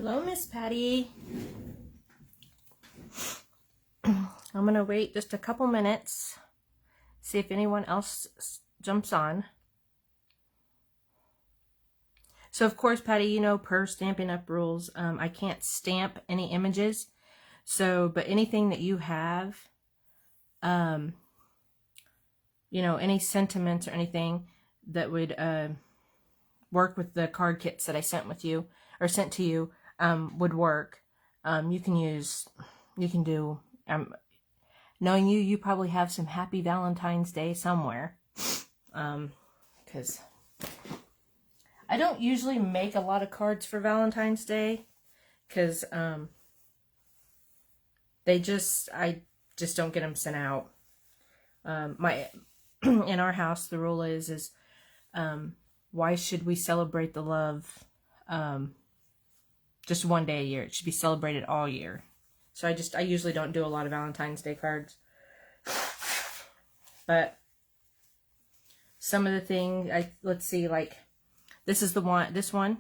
Hello, Miss Patty. I'm going to wait just a couple minutes, see if anyone else jumps on. So, of course, Patty, you know, per Stampin' Up! Rules, I can't stamp any images. So, but anything that you have, you know, any sentiments or anything that would work with the card kits that I sent with you, or sent to you, would work. You can do, knowing you, you probably have some Happy Valentine's Day somewhere. Because I don't usually make a lot of cards for Valentine's Day, because I just don't get them sent out. In our house, the rule is why should we celebrate the love just one day a year? It should be celebrated all year. So I usually don't do a lot of Valentine's Day cards. But some of the things, let's see, like this one,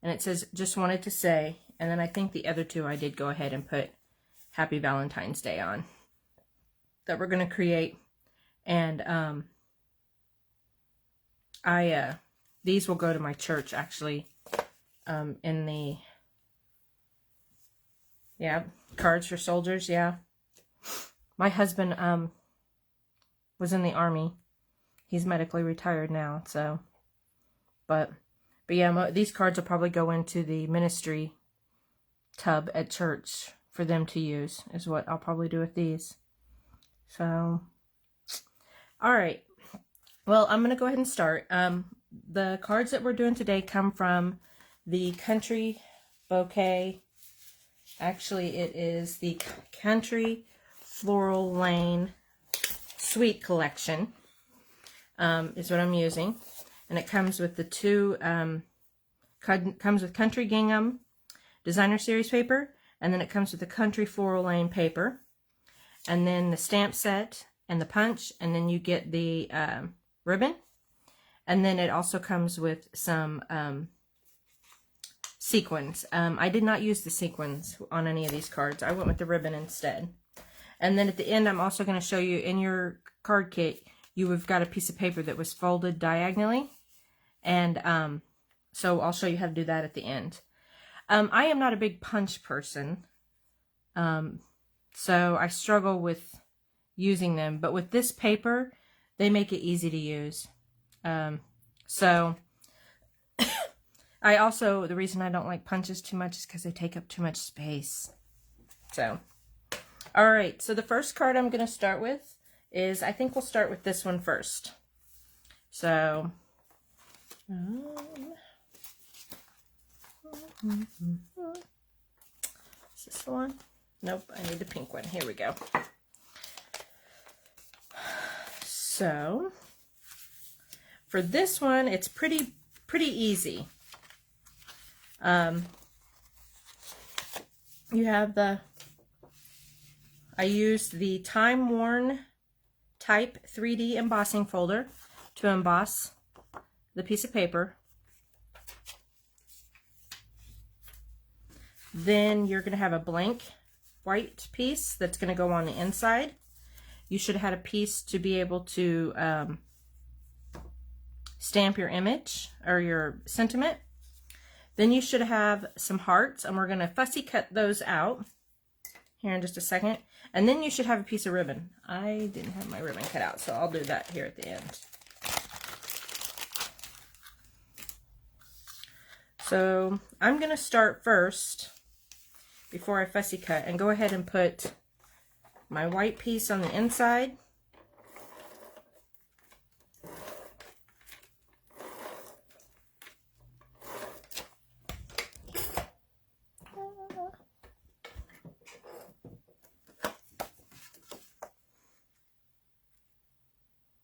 and it says, just wanted to say, and then I think the other two I did go ahead and put Happy Valentine's Day on, that we're going to create. And these will go to my church, actually, in the, Cards for Soldiers, yeah. My husband was in the Army. He's medically retired now, so, but yeah, these cards will probably go into the ministry tub at church for them to use, is what I'll probably do with these. So, all right. Well, I'm going to go ahead and start. The cards that we're doing today come from the Country Bouquet. Actually, it is the Country Floral Lane Sweet Collection, is what I'm using. And it comes with the comes with Country Gingham Designer Series paper, and then it comes with the Country Floral Lane paper, and then the stamp set and the punch, and then you get the ribbon, and then it also comes with some sequins. I did not use the sequins on any of these cards. I went with the ribbon instead. And then at the end, I'm also going to show you, in your card kit, you have got a piece of paper that was folded diagonally, and so I'll show you how to do that at the end. I am not a big punch person, so I struggle with using them, but with this paper, they make it easy to use. So the reason I don't like punches too much is because they take up too much space. So, all right, so the first card I'm going to start with is, I think we'll start with this one first. So, is this the one? Nope, I need the pink one. Here we go. So, for this one, it's pretty easy. You have I used the Time Worn Type 3D embossing folder to emboss the piece of paper. Then you're going to have a blank white piece that's going to go on the inside. You should have had a piece to be able to stamp your image or your sentiment. Then you should have some hearts, and we're going to fussy cut those out here in just a second. And then you should have a piece of ribbon. I didn't have my ribbon cut out, so I'll do that here at the end. So I'm going to start first, before I fussy cut, and go ahead and put my white piece on the inside.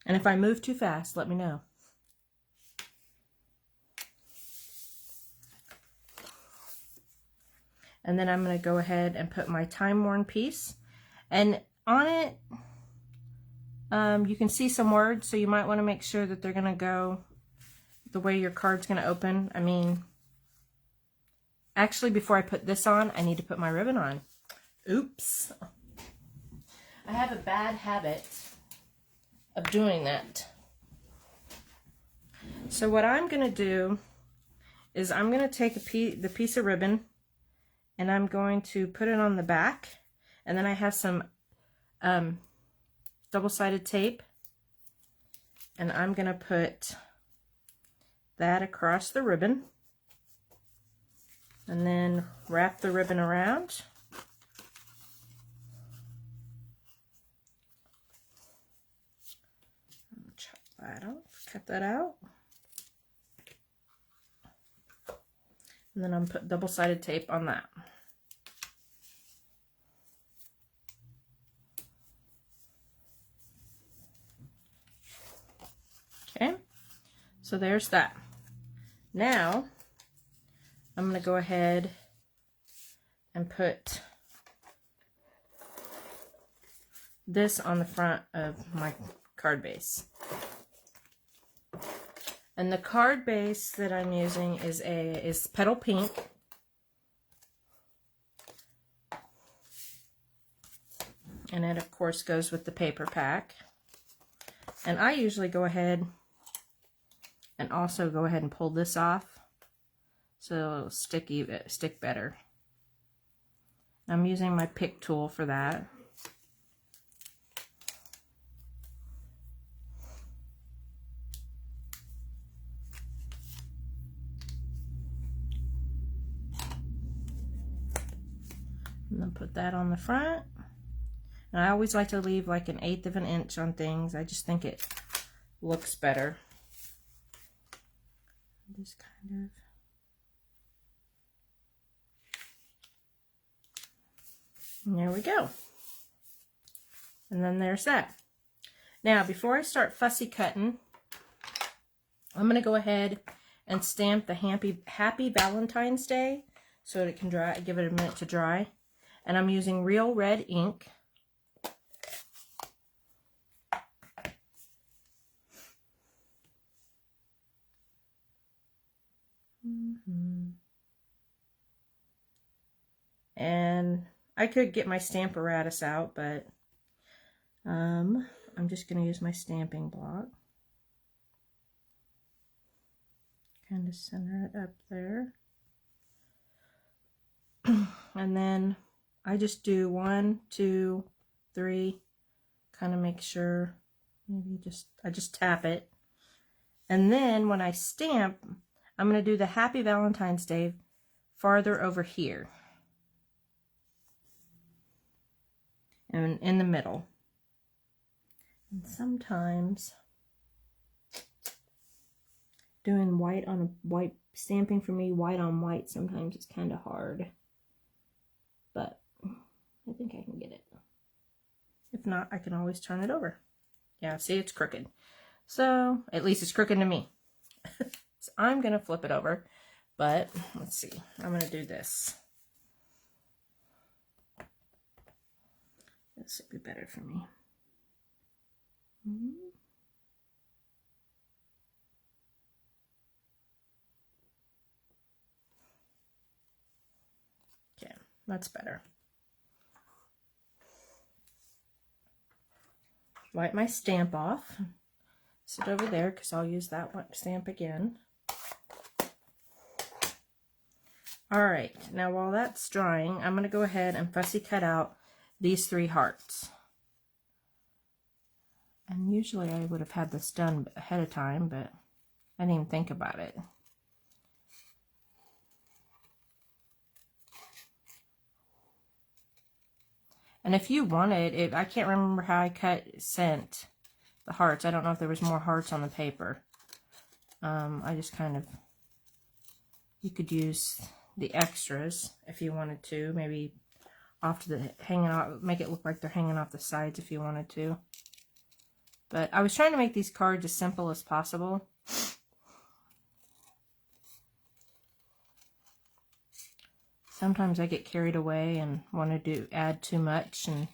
And if I move too fast, let me know. And then I'm going to go ahead and put my Time Worn piece. And on it, you can see some words, so you might want to make sure that they're going to go the way your card's going to open. I mean, Actually, before I put this on, I need to put my ribbon on. Oops. I have a bad habit of doing that. So what I'm going to do is I'm going to take the piece of ribbon and I'm going to put it on the back, and then I have some double-sided tape, and I'm going to put that across the ribbon and then wrap the ribbon around. Chop that off, cut that out. And then I'm put double-sided tape on that. Okay, so there's that. Now, I'm going to go ahead and put this on the front of my card base. And the card base that I'm using is Petal Pink. And it, of course, goes with the paper pack. And I usually go ahead and also go ahead and pull this off so it'll stick better. I'm using my pick tool for that. And then put that on the front. And I always like to leave like 1/8 of an inch on things. I just think it looks better. Just kind of. And there we go. And then there's that. Now, before I start fussy cutting, I'm going to go ahead and stamp the Happy Valentine's Day so it can dry. Give it a minute to dry. And I'm using real red ink. And I could get my Stamparatus out, but I'm just going to use my stamping block. Kind of center it up there. And then I just do 1, 2, 3, kind of make sure, I just tap it. And then when I stamp, I'm going to do the Happy Valentine's Day farther over here. And in the middle. And sometimes doing white on a white, stamping for me, white on white, sometimes it's kind of hard. But I think I can get it. If not, I can always turn it over. Yeah, see, it's crooked. So, at least it's crooked to me. So I'm going to flip it over. But, let's see. I'm going to do this. This would be better for me. Okay, that's better. Wipe my stamp off. Sit over there because I'll use that one stamp again. Alright, now while that's drying, I'm going to go ahead and fussy cut out these 3 hearts. And usually I would have had this done ahead of time, but I didn't even think about it. And if you wanted, I can't remember how I sent the hearts. I don't know if there was more hearts on the paper. I just kind of, you could use the extras if you wanted to, maybe off to the hanging off, make it look like they're hanging off the sides if you wanted to. But I was trying to make these cards as simple as possible. Sometimes I get carried away and want to add too much, and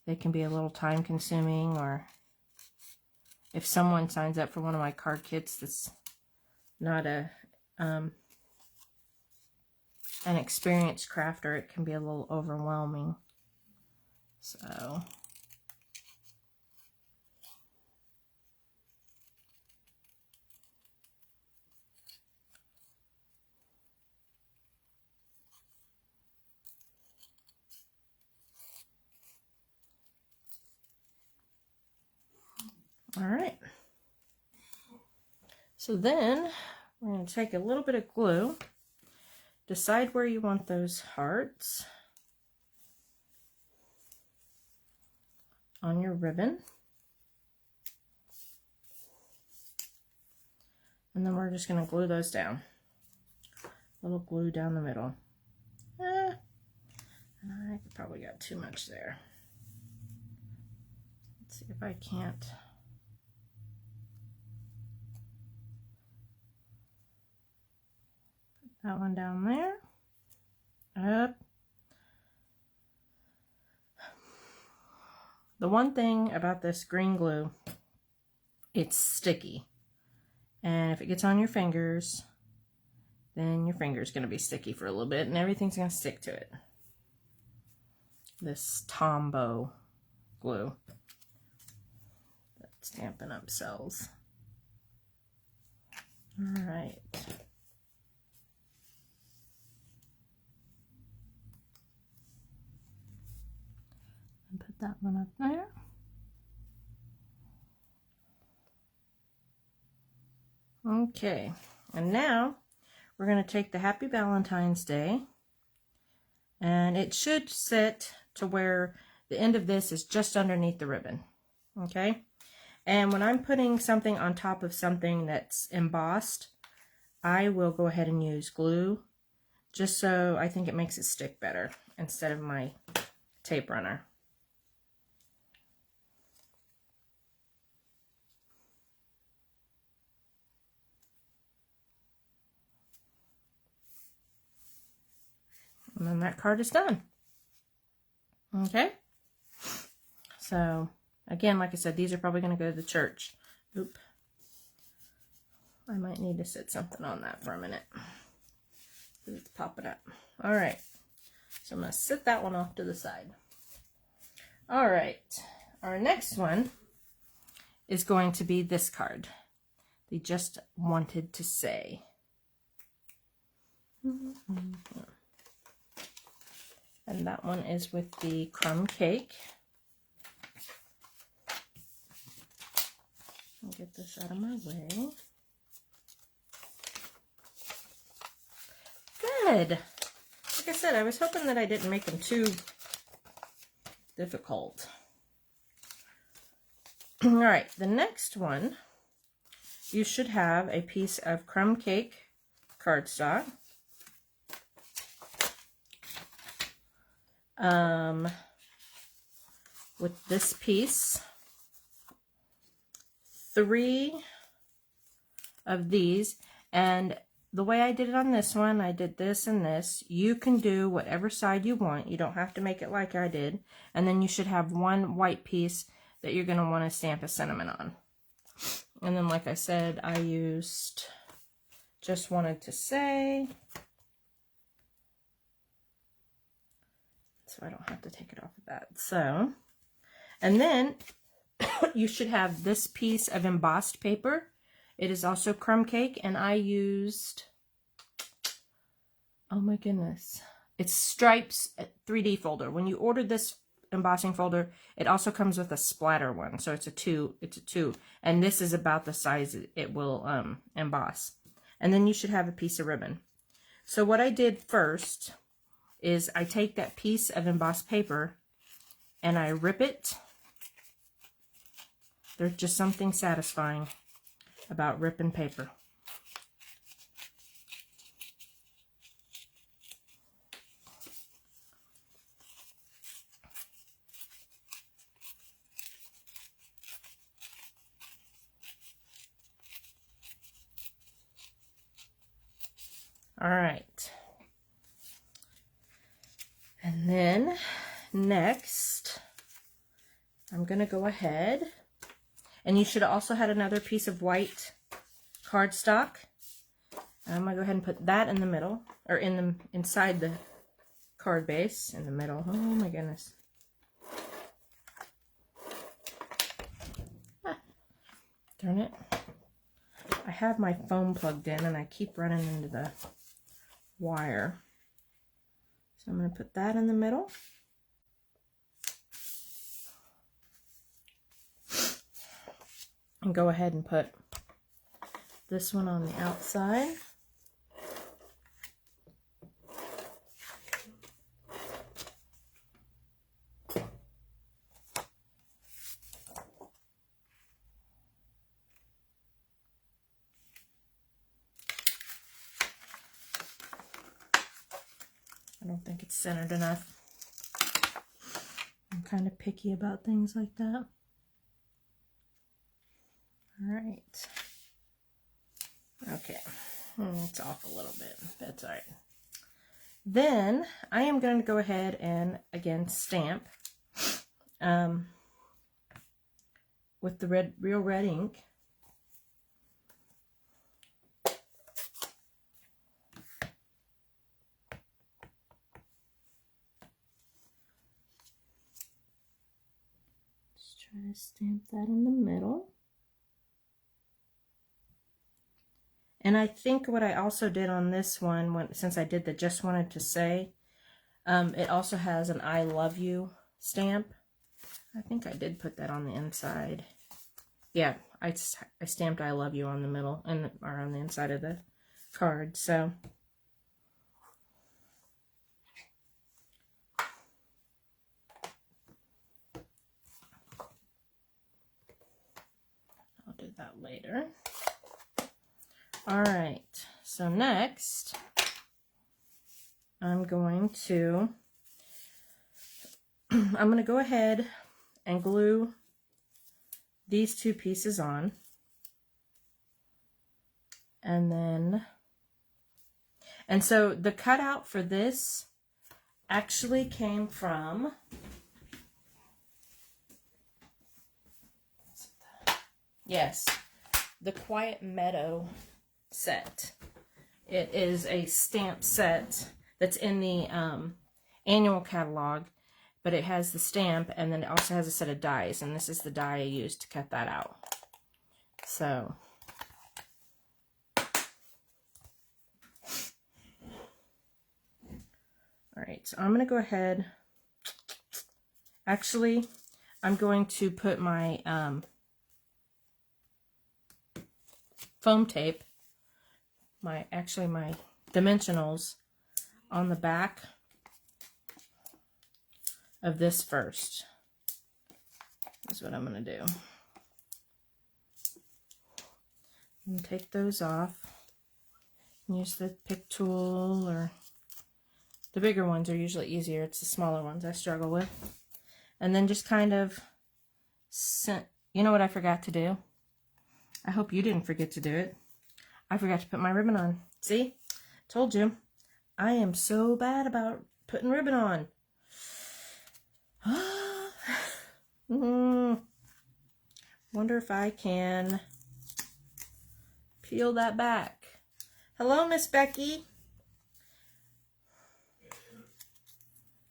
they can be a little time consuming, or if someone signs up for one of my card kits that's not a an experienced crafter, it can be a little overwhelming. So all right. So then we're going to take a little bit of glue, decide where you want those hearts on your ribbon. And then we're just going to glue those down. A little glue down the middle. And I probably got too much there. Let's see if I can't. Put that one down there. Up. The one thing about this green glue, it's sticky. And if it gets on your fingers, then your finger's going to be sticky for a little bit and everything's going to stick to it. This Tombow glue that's Stampin' Up! Sells. All right. And put that one up there. Okay, and now we're going to take the Happy Valentine's Day, and it should sit to where the end of this is just underneath the ribbon. Okay, and when I'm putting something on top of something that's embossed, I will go ahead and use glue, just so I think it makes it stick better instead of my tape runner. And then that card is done. Okay. So, again, like I said, these are probably going to go to the church. Oop. I might need to set something on that for a minute. Let's pop it up. All right. So I'm going to set that one off to the side. All right. Our next one is going to be this card. They just wanted to say. And that one is with the crumb cake. I'll get this out of my way. Good. Like I said, I was hoping that I didn't make them too difficult. All right, the next one, you should have a piece of crumb cake cardstock. With this piece, 3 of these, and the way I did it on this one, I did this and this. You can do whatever side you want. You don't have to make it like I did. And then you should have one white piece that you're going to want to stamp a sentiment on. And then, like I said, I used just wanted to say, so I don't have to take it off of that. So, and then you should have this piece of embossed paper. It is also crumb cake, and I used, oh my goodness, it's Stripes 3D folder. When you ordered this embossing folder, it also comes with a splatter one, so it's a two, and this is about the size it will emboss. And then you should have a piece of ribbon. So what I did first is I take that piece of embossed paper and I rip it. There's just something satisfying about ripping paper. All right. And then next, I'm going to go ahead, and you should also had another piece of white cardstock. I'm going to go ahead and put that in the middle, or inside the card base, in the middle. Oh my goodness. Ah, darn it. I have my phone plugged in and I keep running into the wire. So I'm going to put that in the middle. And go ahead and put this one on the outside. I don't think it's centered enough. I'm kind of picky about things like that. All right. Okay. It's off a little bit. That's all right. Then I am going to go ahead and again stamp with the real red ink. Just try to stamp that in the middle. And I think what I also did on this one, since I did the just wanted to say, it also has an I love you stamp. I think I did put that on the inside. Yeah, I stamped I love you on the middle, or on the inside of the card. So I'll do that later. All right, so next I'm going to go ahead and glue these two pieces on. And so the cutout for this actually came from, yes, the Quiet Meadow set. It is a stamp set that's in the annual catalog, but it has the stamp and then it also has a set of dies, and this is the die I used to cut that out. So all right, so I'm going to go ahead. Actually, I'm going to put my foam tape, my dimensionals on the back of this first. That's what I'm going to do. And take those off. Use the pick tool, or the bigger ones are usually easier. It's the smaller ones I struggle with. And then just kind of, you know what I forgot to do? I hope you didn't forget to do it. I forgot to put my ribbon on. See? Told you. I am so bad about putting ribbon on. Wonder if I can peel that back. Hello, Miss Becky.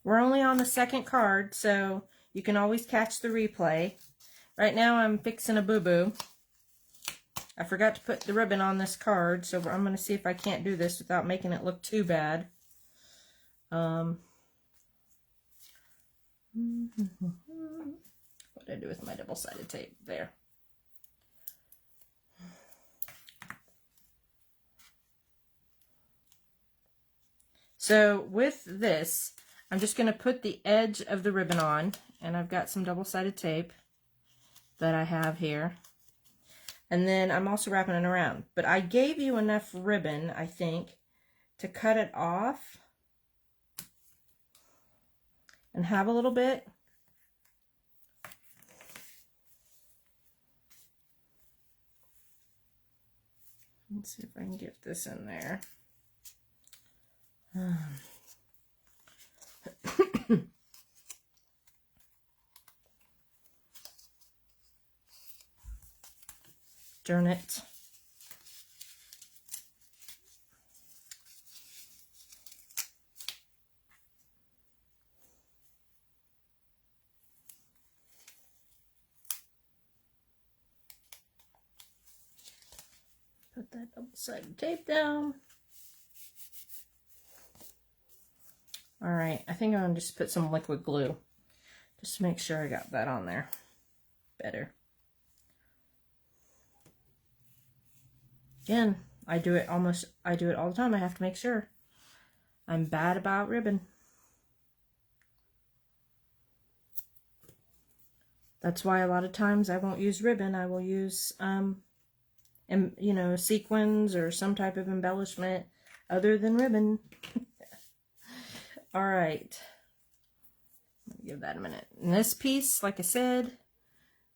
We're only on the second card, so you can always catch the replay. Right now I'm fixing a boo-boo. I forgot to put the ribbon on this card, so I'm going to see if I can't do this without making it look too bad. What did I do with my double-sided tape? There. So with this, I'm just going to put the edge of the ribbon on, and I've got some double-sided tape that I have here. And then I'm also wrapping it around. But I gave you enough ribbon, I think, to cut it off and have a little bit. Let's see if I can get this in there. Darn it. that double-sided tape down. All right, I think I'm gonna just put some liquid glue just to make sure I got that on there better. Again, I do it all the time. I have to make sure. I'm bad about ribbon. That's why a lot of times I won't use ribbon. I will use, you know, sequins or some type of embellishment other than ribbon. All right. Give that a minute. And this piece, like I said,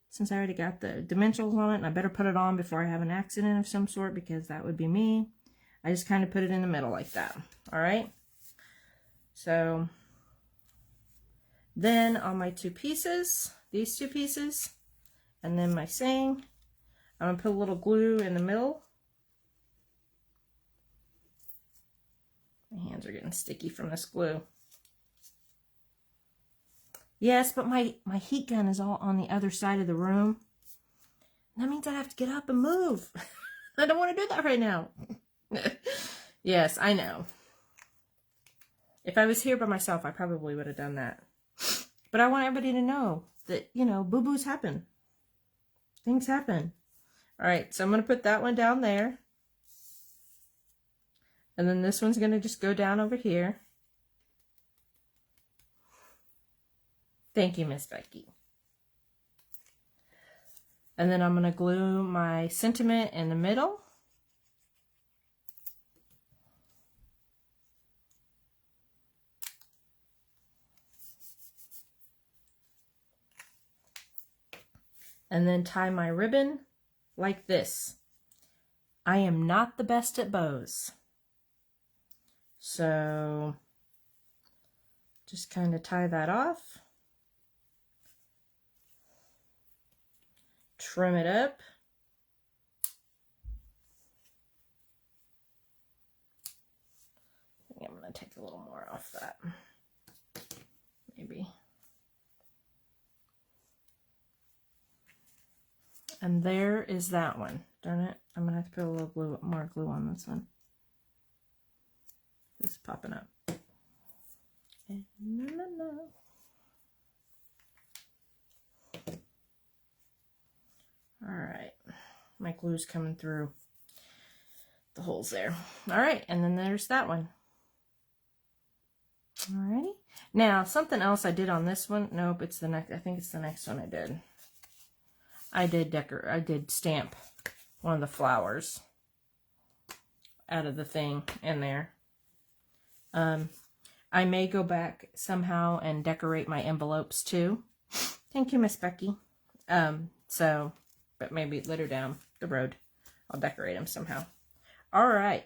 since I already got the dimensionals on it, and I better put it on before I have an accident of some sort, because that would be me. I just kind of put it in the middle like that. All right. So then on my two pieces, these two pieces, and then my saying, I'm going to put a little glue in the middle. My hands are getting sticky from this glue. Yes, but my heat gun is all on the other side of the room. That means I have to get up and move. I don't want to do that right now. Yes, I know. If I was here by myself, I probably would have done that. But I want everybody to know that, you know, boo-boos happen. Things happen. All right, so I'm going to put that one down there. And then this one's going to just go down over here. Thank you, Miss Becky. And then I'm going to glue my sentiment in the middle. And then tie my ribbon like this. I am not the best at bows. So just kind of tie that off. Trim it up. I think I'm going to take a little more off that. Maybe. And there is that one. Darn it. I'm going to have to put a little more glue on this one. This is popping up. And all right. My glue's coming through the holes there. All right. And then there's that one. Alrighty. Now, something else I did on this one. Nope, it's the next. I think it's the next one I did. I did stamp one of the flowers out of the thing in there. I may go back somehow and decorate my envelopes too. Thank you, Miss Becky. But maybe later down the road, I'll decorate them somehow. All right.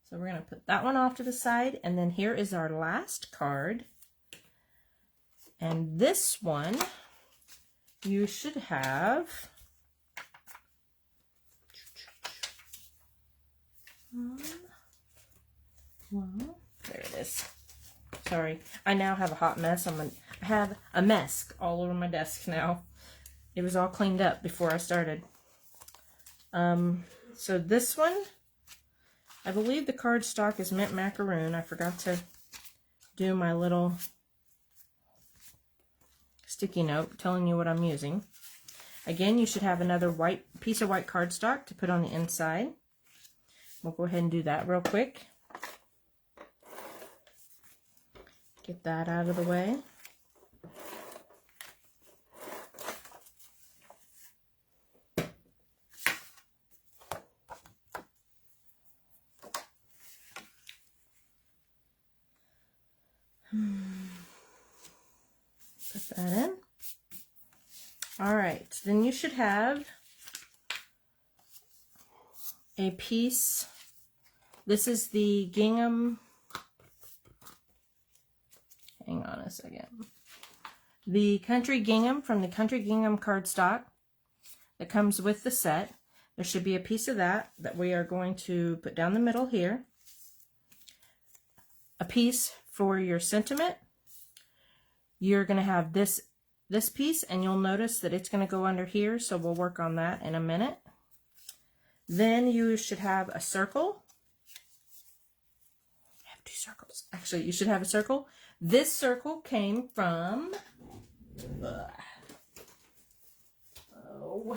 So we're going to put that one off to the side. And then here is our last card. And this one, you should have there it is. Sorry, I now have a hot mess. I have a mess all over my desk now. It was all cleaned up before I started. So this one, I believe the cardstock is mint macaroon. I forgot to do my little sticky note telling you what I'm using. Again, you should have another piece of white cardstock to put on the inside. We'll go ahead and do that real quick. Get that out of the way. Put that in. All right, then you should have a piece. This is the gingham. Hang on a second. The Country Gingham from the Country Gingham cardstock that comes with the set. There should be a piece of that we are going to put down the middle here. A piece for your sentiment. You're going to have this piece, and you'll notice that it's going to go under here, so we'll work on that in a minute. Then you should have a circle. I have 2 circles. Actually, you should have a circle. This circle came from... oh.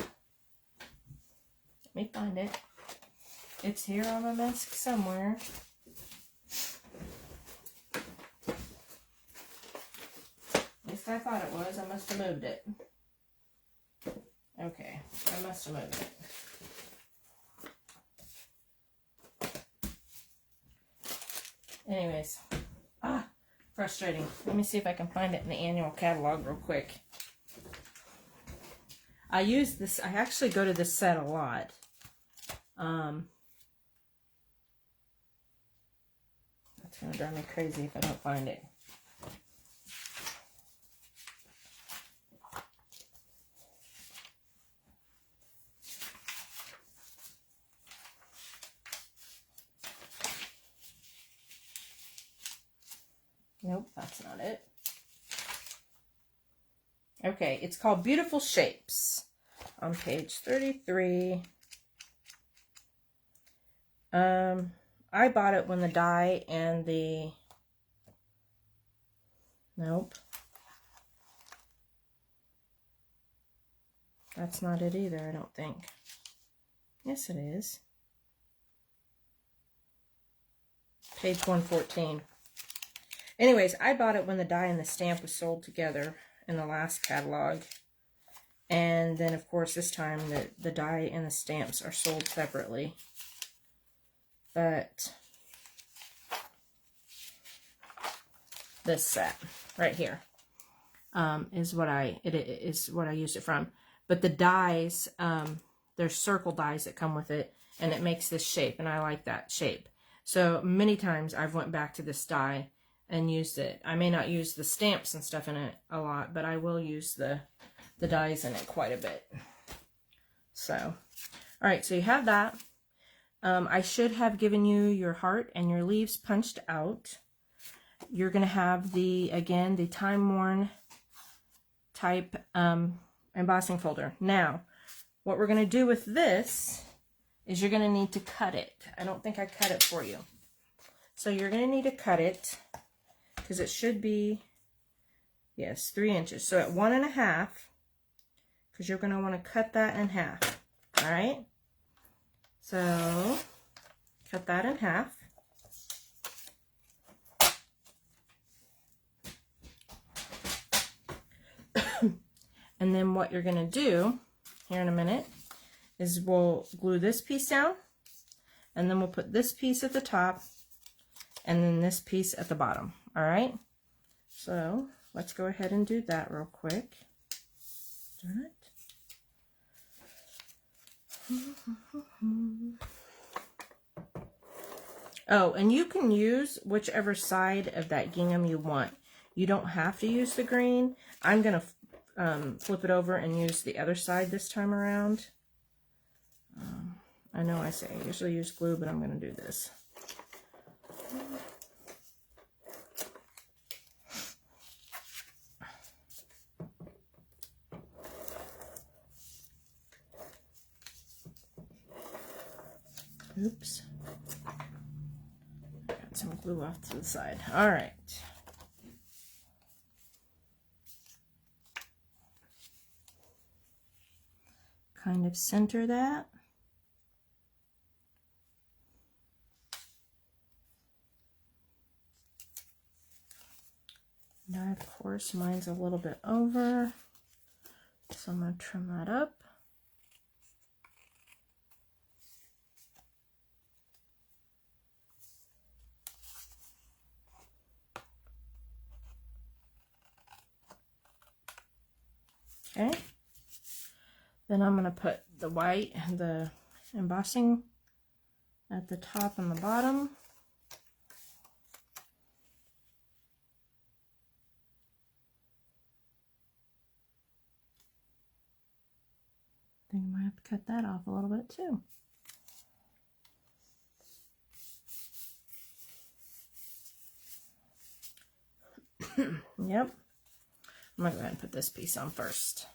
Let me find it. It's here on my desk somewhere. At least I thought it was. I must have moved it. Okay, I must have moved it. Anyways, frustrating. Let me see if I can find it in the annual catalog real quick. I use this, I actually go to this set a lot. That's going to drive me crazy if I don't find it. Nope, that's not it. Okay, it's called Beautiful Shapes on page 33. I bought it when the die and the... nope. That's not it either, I don't think. Yes, it is. Page 114. Anyways, I bought it when the die and the stamp was sold together in the last catalog. And then, of course, this time the die and the stamps are sold separately. But this set right here is what I used it from. But the dies, there's circle dies that come with it, and it makes this shape, and I like that shape. So many times I've went back to this die and used it. I may not use the stamps and stuff in it a lot, but I will use the dies in it quite a bit. So, all right, so you have that. I should have given you your heart and your leaves punched out. You're going to have again, the time-worn type embossing folder. Now, what we're going to do with this is you're going to need to cut it. I don't think I cut it for you. So you're going to need to cut it, because it should be, yes, 3 inches. So at 1.5, because you're going to want to cut that in half. All right? So cut that in half. And then what you're going to do here in a minute is we'll glue this piece down, and then we'll put this piece at the top, and then this piece at the bottom. All right, so let's go ahead and do that real quick. Darn it. Oh, and you can use whichever side of that gingham you want. You don't have to use the green. I'm going to flip it over and use the other side this time around. I know I say I usually use glue, but I'm going to do this. Oops. Got some glue off to the side. All right. Kind of center that. Now, of course, mine's a little bit over, so I'm going to trim that up. Okay, then I'm going to put the white and the embossing at the top and the bottom. I think I might have to cut that off a little bit too. Yep. I'm going to go ahead and put this piece on first.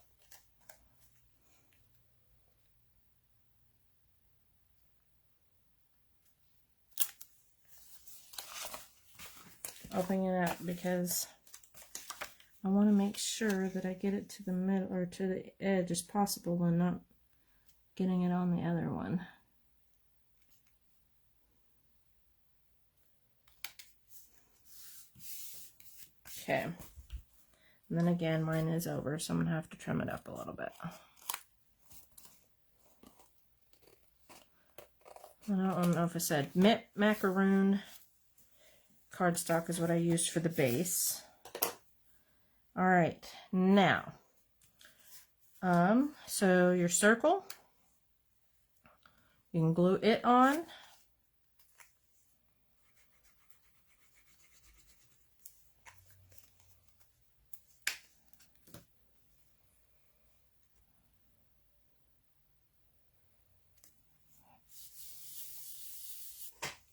opening it up because I want to make sure that I get it to the middle or to the edge as possible and not getting it on the other one. Okay. And then again, mine is over, so I'm going to have to trim it up a little bit. I don't know if I said macaroon cardstock is what I used for the base. All right, now, so your circle, you can glue it on.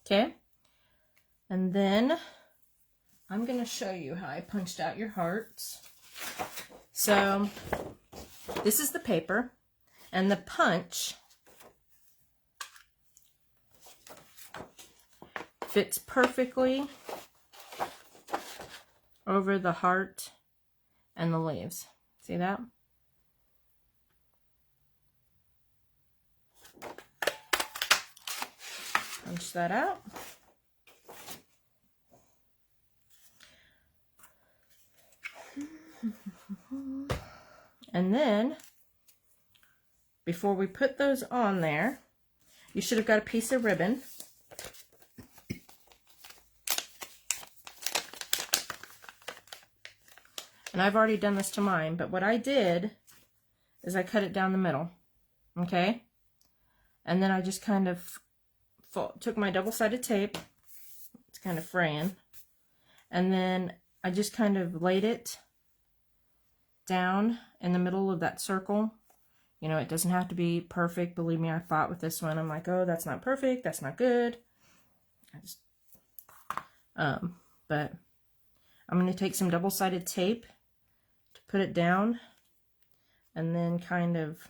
Okay, and then I'm going to show you how I punched out your hearts. So this is the paper, and the punch fits perfectly over the heart and the leaves. See that? Punch that out. And then, before we put those on there, you should have got a piece of ribbon. And I've already done this to mine, but what I did is I cut it down the middle, okay? And then I just kind of took my double-sided tape, it's kind of fraying, and then I just kind of laid it down in the middle of that circle. You know, it doesn't have to be perfect. Believe me, I fought with this one. I'm like, oh, that's not perfect. That's not good. But I'm going to take some double-sided tape to put it down and then kind of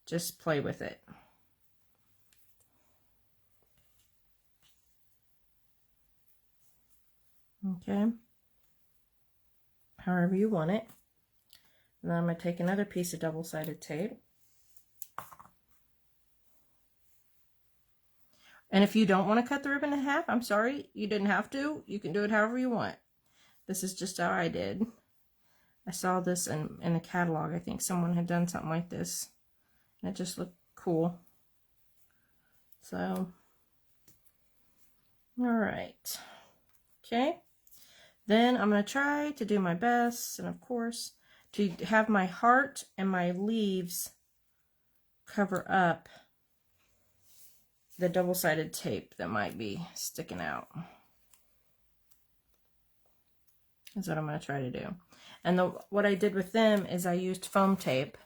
just play with it. Okay. However you want it. And then I'm going to take another piece of double-sided tape. And if you don't want to cut the ribbon in half, I'm sorry, you didn't have to. You can do it however you want. This is just how I did. I saw this in a catalog. I think someone had done something like this. And it just looked cool. So, alright. Okay. Then I'm going to try to do my best, and of course, to have my heart and my leaves cover up the double-sided tape that might be sticking out. That's what I'm going to try to do. And what I did with them is I used foam tape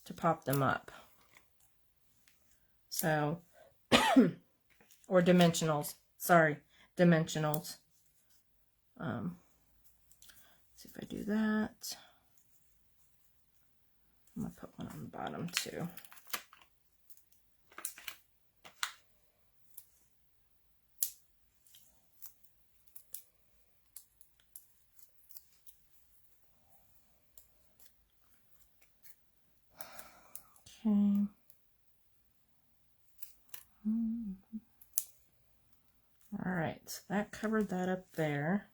to pop them up. So, or dimensionals. Sorry, dimensionals. See if I do that. I'm going to put one on the bottom too. Okay. All right, so that covered that up there.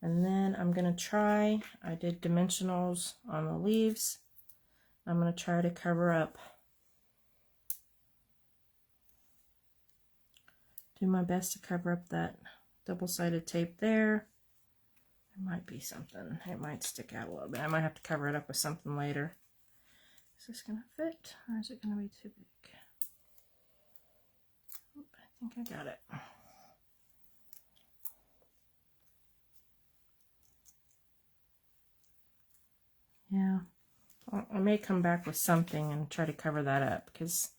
And then I'm going to try, I did dimensionals on the leaves. I'm going to try to cover up, do my best to cover up that double-sided tape there. There might be something, it might stick out a little bit. I might have to cover it up with something later. Is this going to fit, or is it going to be too big? Oop, I think I got it. Yeah, I may come back with something and try to cover that up, because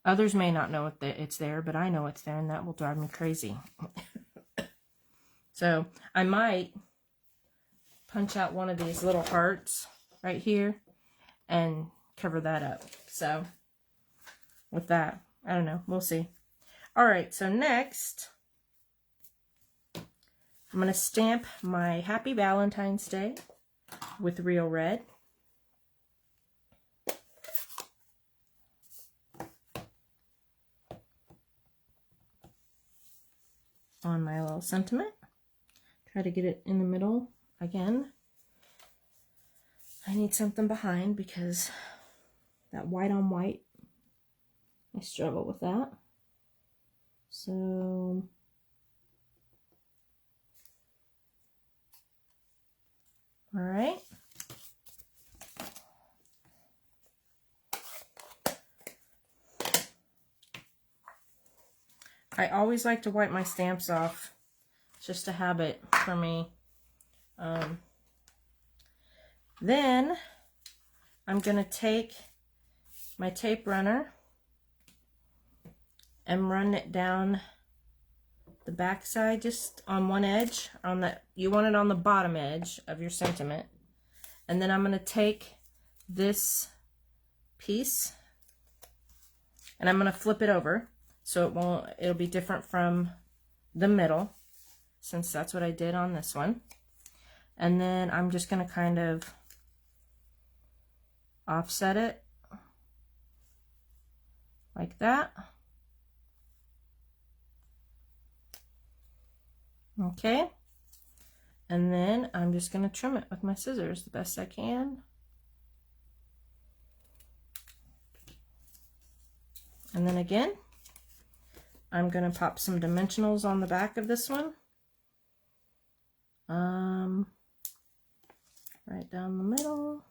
others may not know it's there, but I know it's there, and that will drive me crazy. So I might punch out one of these little hearts right here and cover that up. So with that, I don't know, we'll see. All right, so next I'm going to stamp my Happy Valentine's Day with real red. On my little sentiment. Try to get it in the middle again. I need something behind because that white on white, I struggle with that. So all right. I always like to wipe my stamps off. It's just a habit for me. Then I'm going to take my tape runner and run it down the back side, just on one edge. On the, you want it on the bottom edge of your sentiment. And then I'm going to take this piece and I'm going to flip it over so it'll be different from the middle, since that's what I did on this one. And then I'm just going to kind of offset it like that. Okay, and then I'm just going to trim it with my scissors the best I can. And then again, I'm going to pop some dimensionals on the back of this one. Right down the middle.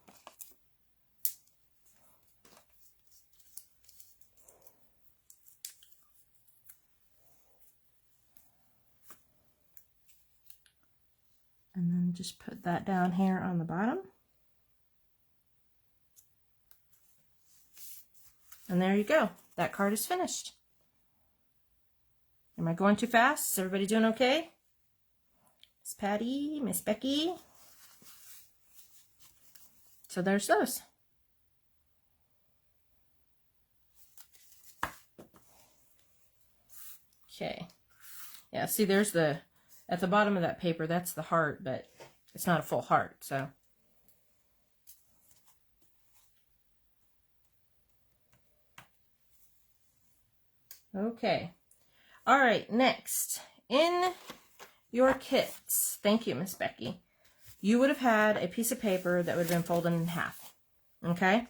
And then just put that down here on the bottom. And there you go. That card is finished. Am I going too fast? Is everybody doing okay? Miss Patty, Miss Becky. So there's those. Okay. Yeah, see there's the, at the bottom of that paper, that's the heart, but it's not a full heart, so. Okay. All right, next, in your kits, thank you, Miss Becky, you would have had a piece of paper that would have been folded in half, okay?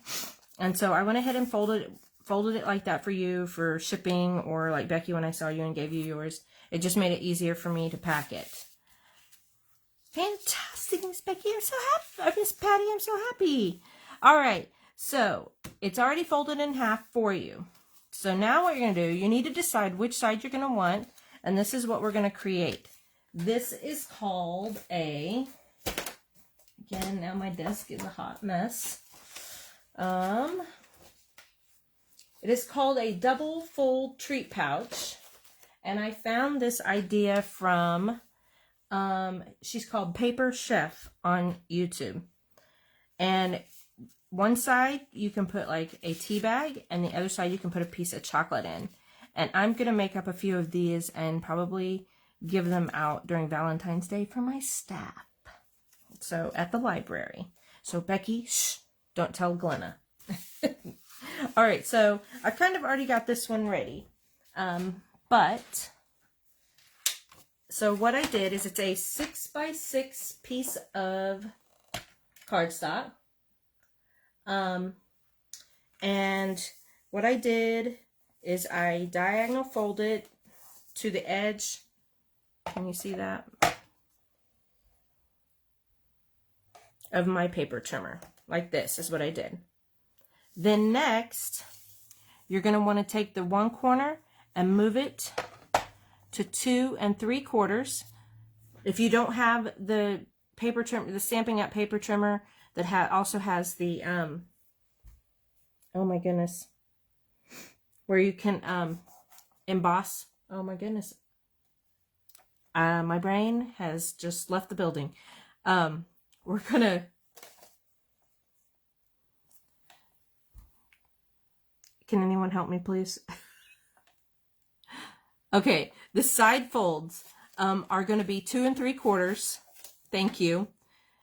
And so I went ahead and folded it like that for you for shipping, or like Becky when I saw you and gave you yours. It just made it easier for me to pack it. Fantastic, Miss Becky, I'm so happy. Miss Patty, I'm so happy. All right, so it's already folded in half for you. So now what you're going to do, you need to decide which side you're going to want, and this is what we're going to create. This is called a, again, now my desk is a hot mess. It is called a double fold treat pouch, and I found this idea from, she's called Paper Chef on YouTube. And one side you can put like a tea bag, and the other side you can put a piece of chocolate in. And I'm going to make up a few of these and probably give them out during Valentine's Day for my staff. So at the library. So Becky, shh, don't tell Glenna. All right, so I kind of already got this one ready. So what I did is it's a 6x6 piece of cardstock. And what I did is I diagonal folded to the edge. Can you see that? Of my paper trimmer. Like this is what I did. Then next, you're going to want to take the one corner and move it to 2 3/4. If you don't have the paper trimmer, the Stampin' Up! Paper trimmer that also has the, oh my goodness, where you can emboss. Oh my goodness. My brain has just left the building. We're going to, can anyone help me, please? Okay, the side folds are going to be 2 3/4. Thank you.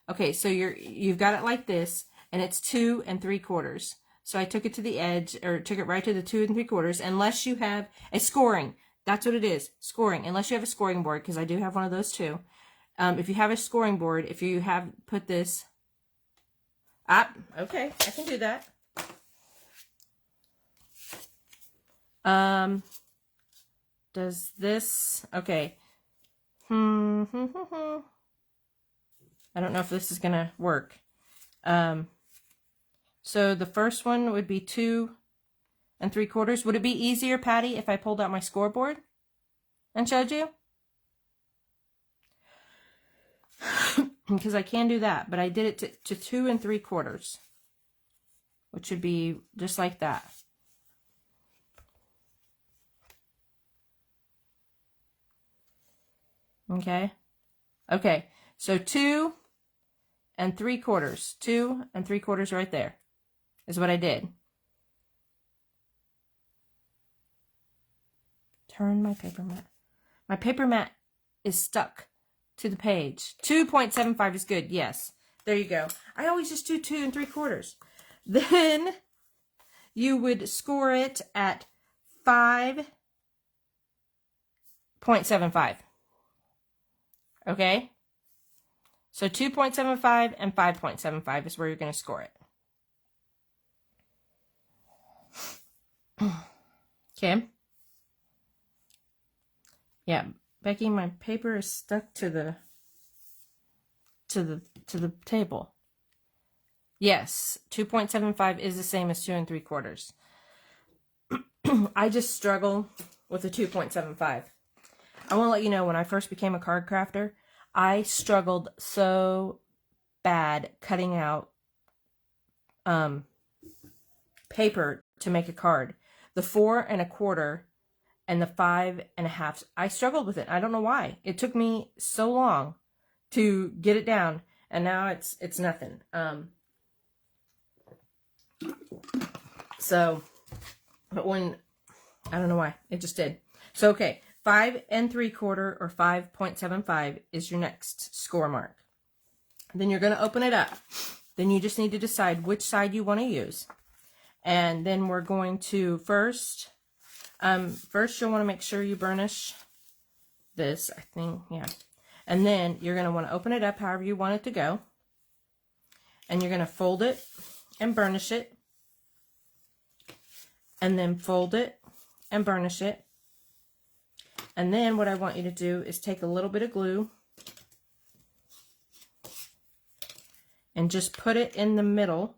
Okay, so you've got it like this, and it's 2 3/4. So I took it to the edge, or took it right to the 2 3/4, unless you have a scoring. That's what it is, scoring. Unless you have a scoring board, because I do have one of those too. If you have a scoring board, if you have put this up, okay, I can do that. Does this, okay. I don't know if this is gonna work. So the first one would be 2 3/4. Would it be easier, Patty, if I pulled out my scoreboard and showed you? Because I can do that, but I did it to 2 3/4, which would be just like that. Okay. Okay. So 2 3/4. 2 3/4 right there is what I did. Turn my paper mat. My paper mat is stuck to the page. 2.75 is good. Yes. There you go. I always just do 2 3/4. Then you would score it at 5.75. Okay? So 2.75 and 5.75 is where you're going to score it. Okay? Yeah, Becky, my paper is stuck to the table. Yes, 2.75 is the same as 2 3/4. I just struggle with the 2.75. I want to let you know, when I first became a card crafter, I struggled so bad cutting out paper to make a card. The 4 1/4 and the 5 1/2. I struggled with it. I don't know why. It took me so long to get it down, and now it's nothing. So, but when, I don't know why, it just did. So, okay, 5 3/4 or 5.75 is your next score mark. Then you're going to open it up. Then you just need to decide which side you want to use. And then we're going to first you'll want to make sure you burnish this, I think, yeah. And then you're going to want to open it up however you want it to go. And you're going to fold it and burnish it. And then fold it and burnish it. And then what I want you to do is take a little bit of glue and just put it in the middle.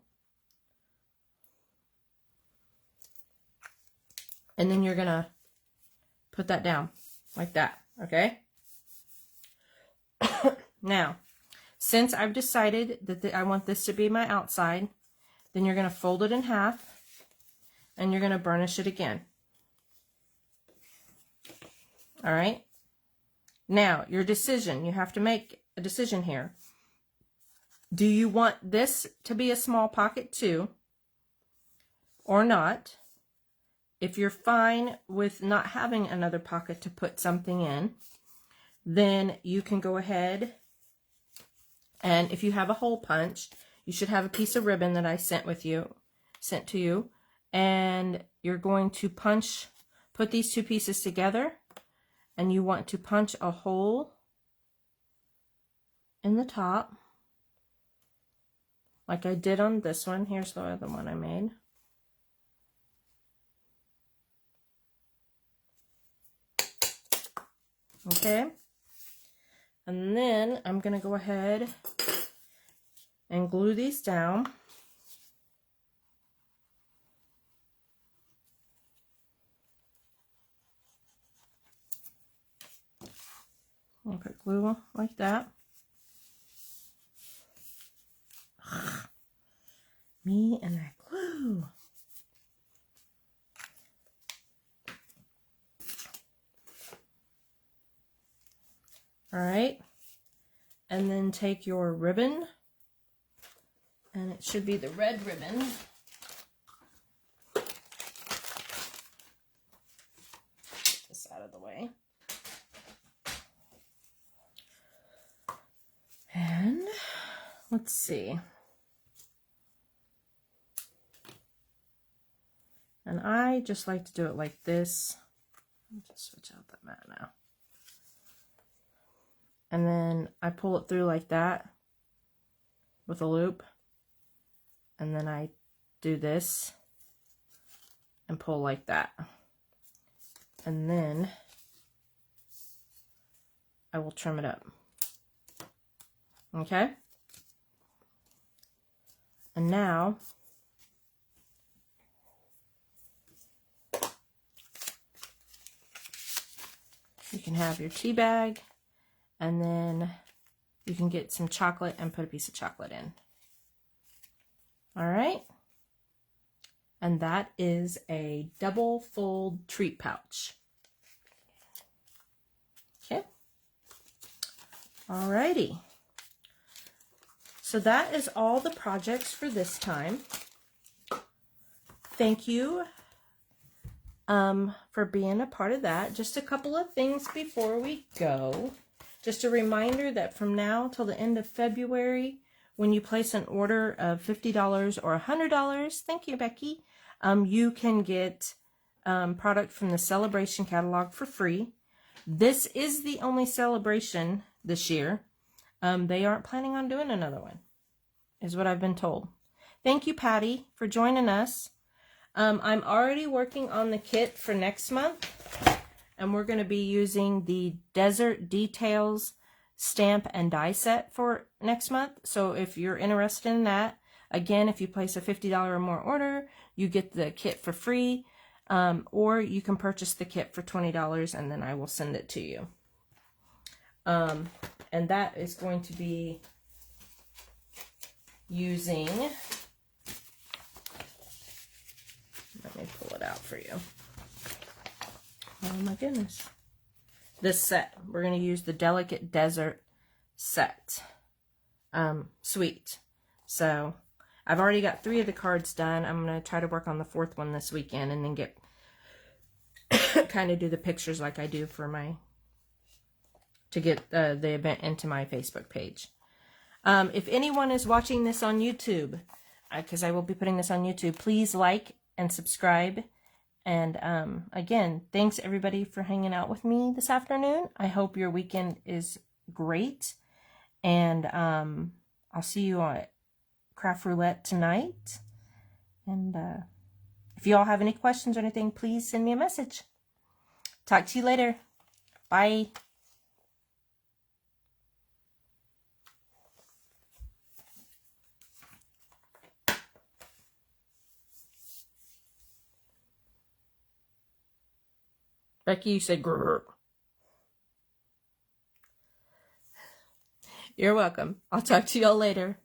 And then you're going to put that down like that, okay? Now, since I've decided that I want this to be my outside, then you're going to fold it in half and you're going to burnish it again. All right? Now, your decision. You have to make a decision here. Do you want this to be a small pocket too, or not? If you're fine with not having another pocket to put something in, then you can go ahead, and if you have a hole punch, you should have a piece of ribbon that I sent to you, and you're going to put these two pieces together, and you want to punch a hole in the top, like I did on this one. Here's the other one I made. Okay, and then I'm going to go ahead and glue these down. I'll put glue like that. Me and that glue. All right, and then take your ribbon, and it should be the red ribbon. Get this out of the way. let's see. And I just like to do it like this. I'll just switch out that mat now. And then I pull it through like that with a loop. And then I do this and pull like that. And then I will trim it up. Okay? And now you can have your tea bag, and then you can get some chocolate and put a piece of chocolate in. All right? And that is a double fold treat pouch. Okay? All righty. So that is all the projects for this time. Thank you for being a part of that. Just a couple of things before we go. Just a reminder that from now till the end of February, when you place an order of $50 or $100, thank you, Becky, you can get product from the Celebration catalog for free. This is the only celebration this year. They aren't planning on doing another one, is what I've been told. Thank you, Patty, for joining us. I'm already working on the kit for next month, and we're going to be using the Desert Details stamp and die set for next month. So if you're interested in that, again, if you place a $50 or more order, you get the kit for free, or you can purchase the kit for $20 and then I will send it to you. And that is going to be using, let me pull it out for you. Oh my goodness. This set, we're going to use the Delicate Desert set suite. So I've already got 3 of the cards done. I'm going to try to work on the 4th one this weekend and then get kind of do the pictures like I do for my, to get the event into my Facebook page. If anyone is watching this on YouTube, because I will be putting this on YouTube, please like and subscribe. And again, thanks everybody for hanging out with me this afternoon. I hope your weekend is great. And I'll see you at Craft Roulette tonight. And if you all have any questions or anything, please send me a message. Talk to you later. Bye. Becky, you said grrr. You're welcome. I'll talk to y'all later.